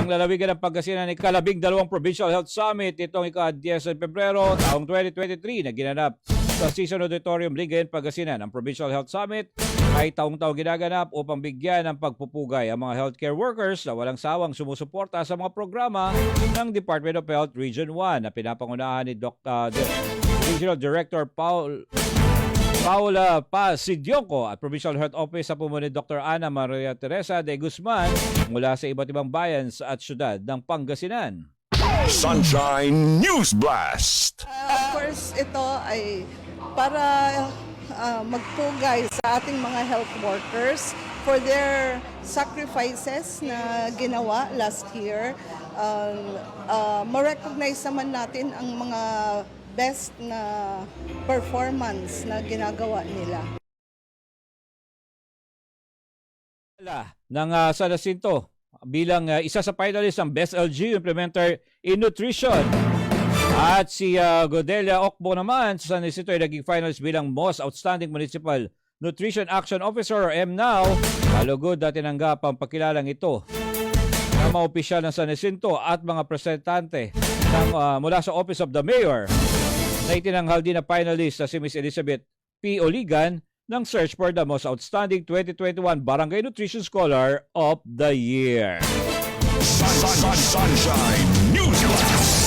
lalawigan ng Pangasinan ika-12 Provincial Health Summit itong ika-10 Pebrero taong 2023 na ginanap sa Season Auditorium Lingayen, Pangasinan. Ang Provincial Health Summit ay taong-taong ginaganap upang bigyan ng pagpupugay ang mga healthcare workers na walang sawang sumusuporta sa mga programa ng Department of Health Region 1 na pinapangunahan ni Regional Director Paula Pasidionco at Provincial Health Office sa pumuno ni Dr. Ana Maria Teresa de Guzman mula sa iba't ibang bayan at syudad ng Pangasinan. Sunshine News Blast! Of course, ito ay para magpugay sa ating mga health workers for their sacrifices na ginawa last year. Ma-recognize naman natin ang mga best na performance na ginagawa nila. Ng San Jacinto bilang isa sa finalist ng Best LG Implementer in Nutrition. At si Godelia Okbo naman sa San Jacinto ay naging finalist bilang Most Outstanding Municipal Nutrition Action Officer or MNOW. Kalugod na tinanggap ang pakilalang ito ng mga opisyal ng San Jacinto at mga representante mula sa Office of the Mayor na itinanghal din na finalist na si Miss Elizabeth P. Oligan ng Search for the Most Outstanding 2021 Barangay Nutrition Scholar of the Year. Sunshine News Blast!